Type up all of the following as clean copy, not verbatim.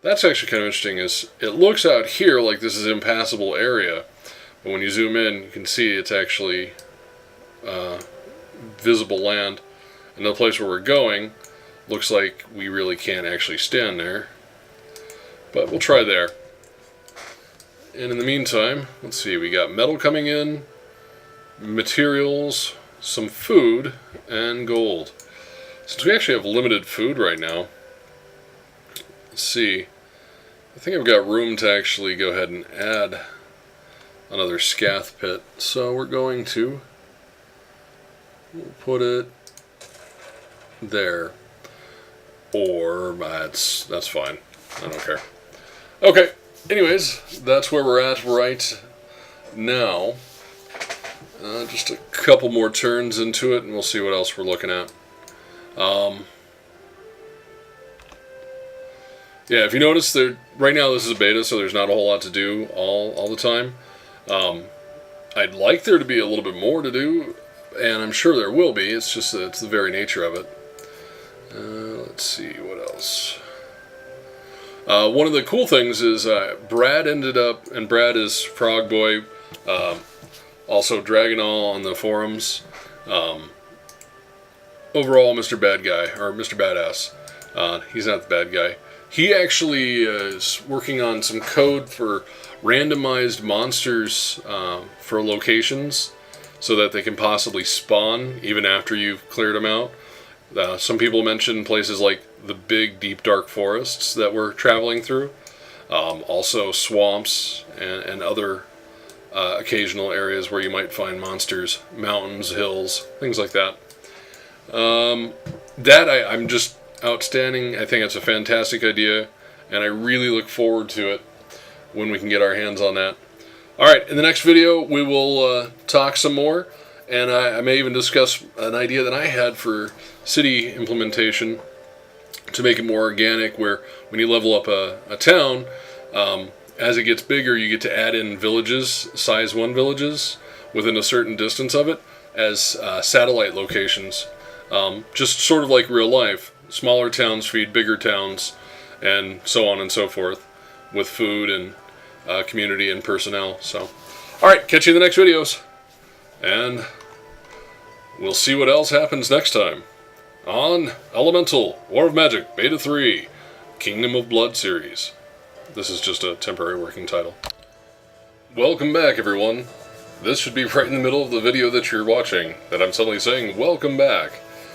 That's actually kind of interesting. Is it looks out here like this is an impassable area, but when you zoom in, you can see it's actually visible land. And the place where we're going looks like we really can't actually stand there, but we'll try there. And in the meantime, let's see, we got metal coming in, materials, some food, and gold. Since we actually have limited food right now, let's see, I think I've got room to actually go ahead and add another scath pit. So we're going to put it there. Or that's fine. I don't care. Okay. Anyways, that's where we're at right now. Just a couple more turns into it, and we'll see what else we're looking at. Yeah, if you notice, right now this is a beta, so there's not a whole lot to do all the time. I'd like there to be a little bit more to do, and I'm sure there will be. It's just that it's the very nature of it. Let's see, what else? One of the cool things is Brad ended up, and Brad is Frog Boy, also Dragonall on the forums. Overall, Mr. Bad Guy, or Mr. Badass. He's not the bad guy. He actually is working on some code for randomized monsters for locations so that they can possibly spawn even after you've cleared them out. Some people mention places like the big, deep, dark forests that we're traveling through. Also swamps and other occasional areas where you might find monsters, mountains, hills, things like that. I'm just outstanding. I think it's a fantastic idea, and I really look forward to it when we can get our hands on that. Alright, in the next video we will talk some more, and I may even discuss an idea that I had for city implementation to make it more organic, where when you level up a town, as it gets bigger you get to add in villages, size 1 villages, within a certain distance of it, as satellite locations. Just sort of like real life. Smaller towns feed bigger towns, and so on and so forth, with food and community and personnel. So, alright, catch you in the next videos, and we'll see what else happens next time on Elemental War of Magic Beta 3 Kingdom of Blood series. This is just a temporary working title. Welcome back, everyone. This should be right in the middle of the video that you're watching, that I'm suddenly saying, welcome back.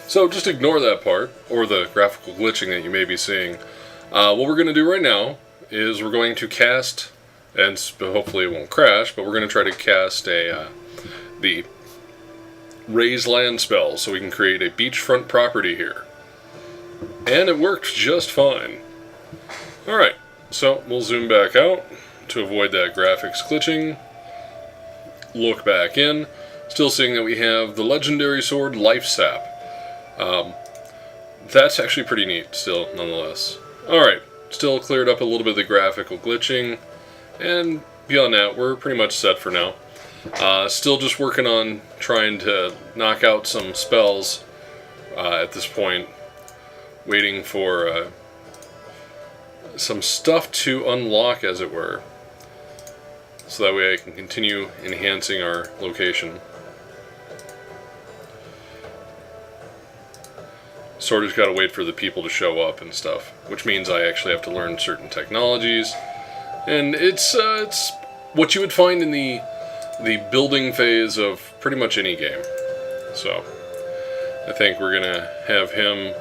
So just ignore that part, or the graphical glitching that you may be seeing. What we're going to do right now is we're going to cast, and hopefully it won't crash, but we're going to try to cast the Raise Land spell, so we can create a beachfront property here. And it worked just fine. Alright, so we'll zoom back out to avoid that graphics glitching. Look back in, still seeing that we have the legendary sword Life Sap. That's actually pretty neat still, nonetheless. Alright, still cleared up a little bit of the graphical glitching, and beyond that, we're pretty much set for now. Still just working on trying to knock out some spells at this point, waiting for some stuff to unlock, as it were, so that way I can continue enhancing our location. Sort of got to wait for the people to show up and stuff, which means I actually have to learn certain technologies, and it's what you would find in the building phase of pretty much any game. So I think we're gonna have him,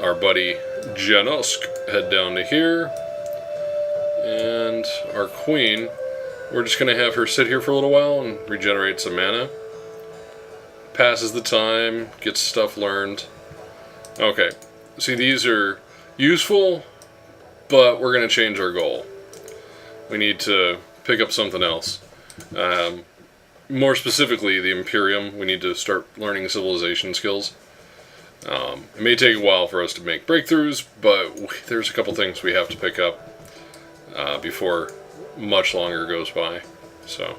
our buddy Janusk, head down to here, and our queen, we're just gonna have her sit here for a little while and regenerate some mana. Passes the time, gets stuff learned. Okay, see, these are useful, but we're going to change our goal. We need to pick up something else. More specifically, the Imperium. We need to start learning civilization skills. It may take a while for us to make breakthroughs, but there's a couple things we have to pick up before much longer goes by. So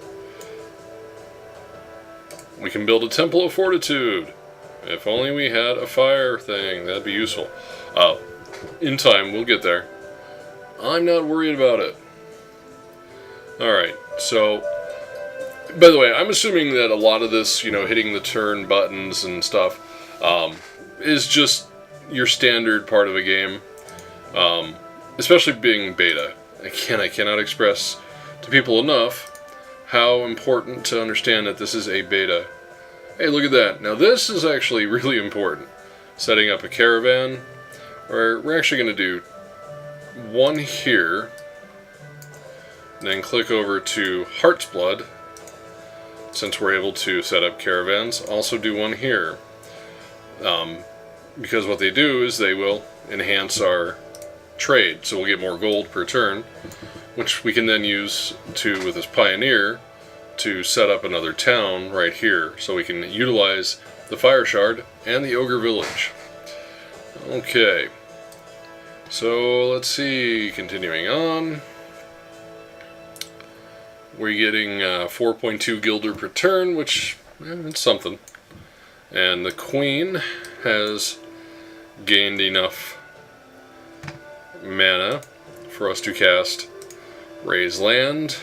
we can build a Temple of Fortitude. If only we had a fire thing, that'd be useful. in time, we'll get there. I'm not worried about it. Alright, so, by the way, I'm assuming that a lot of this, hitting the turn buttons and stuff, is just your standard part of a game, especially being beta. Again, I cannot express to people enough how important to understand that this is a beta. Hey, look at that. Now this is actually really important. Setting up a caravan. We're actually going to do one here. Then click over to Heart's Blood, since we're able to set up caravans. Also do one here. Because what they do is they will enhance our trade. So we'll get more gold per turn, which we can then use with this Pioneer to set up another town right here. So we can utilize the Fire Shard and the Ogre Village. Okay. So let's see, continuing on. We're getting 4.2 Gilder per turn, which it's something. And the Queen has gained enough mana for us to cast Raise Land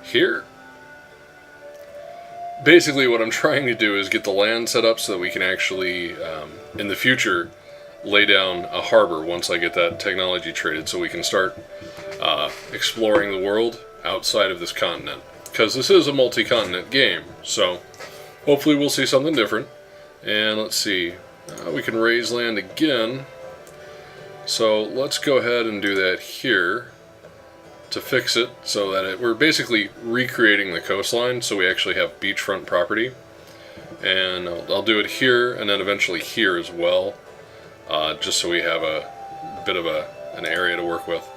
here. Basically what I'm trying to do is get the land set up so that we can actually, in the future, lay down a harbor once I get that technology traded, so we can start exploring the world outside of this continent. Because this is a multi-continent game, so hopefully we'll see something different. And let's see, we can raise land again. So let's go ahead and do that here to fix it so that we're basically recreating the coastline so we actually have beachfront property. And I'll do it here and then eventually here as well, just so we have a bit of an area to work with.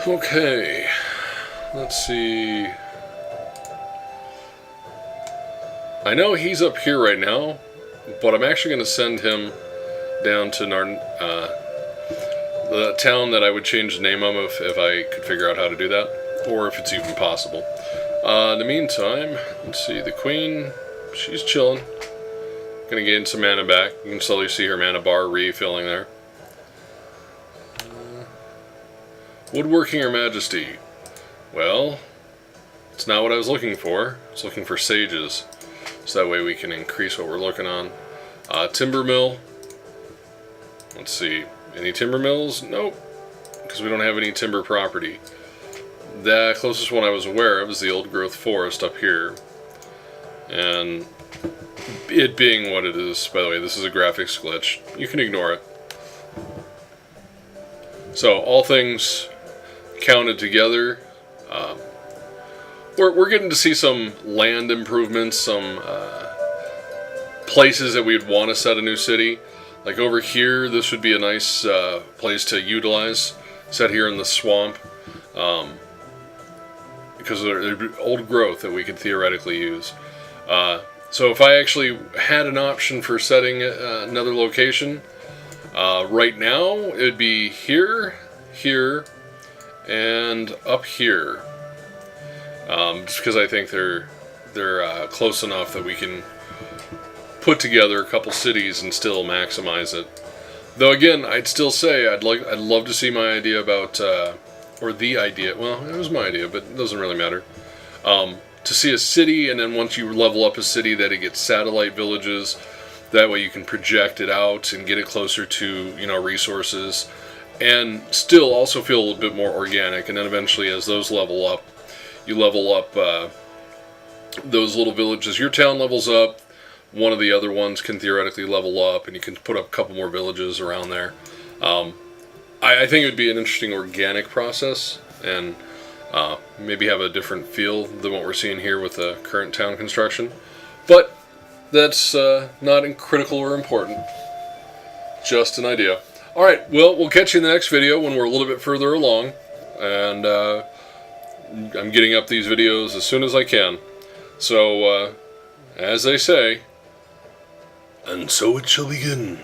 Okay, let's see. I know he's up here right now, but I'm actually going to send him down to the town that I would change the name of if I could figure out how to do that, or if it's even possible. In the meantime, let's see, the Queen, she's chilling. Gonna gain some mana back. You can slowly see her mana bar refilling there. Woodworking Her Majesty. Well, it's not what I was looking for. I was looking for sages, so that way we can increase what we're looking on. Timber mill. Let's see. Any timber mills? Nope. Because we don't have any timber property. The closest one I was aware of is the old growth forest up here. And it being what it is, by the way, this is a graphics glitch. You can ignore it. So, all things counted together, we're getting to see some land improvements, some places that we'd want to set a new city. Like over here, this would be a nice place to utilize, set here in the swamp, because they're old growth that we could theoretically use. So if I actually had an option for setting another location, right now it would be here, here, and up here. Just because I think they're close enough that we can put together a couple cities and still maximize it. Though again, I'd still say I'd love to see my idea about, or the idea. Well, it was my idea, but it doesn't really matter. To see a city, and then once you level up a city, that it gets satellite villages. That way you can project it out and get it closer to resources, and still also feel a little bit more organic. And then eventually, as those level up, you level up those little villages. Your town levels up. One of the other ones can theoretically level up, and you can put up a couple more villages around there. I think it would be an interesting organic process, and maybe have a different feel than what we're seeing here with the current town construction. But that's not critical or important. Just an idea. Alright, well, we'll catch you in the next video when we're a little bit further along. And I'm getting up these videos as soon as I can. So, as they say, and so it shall begin.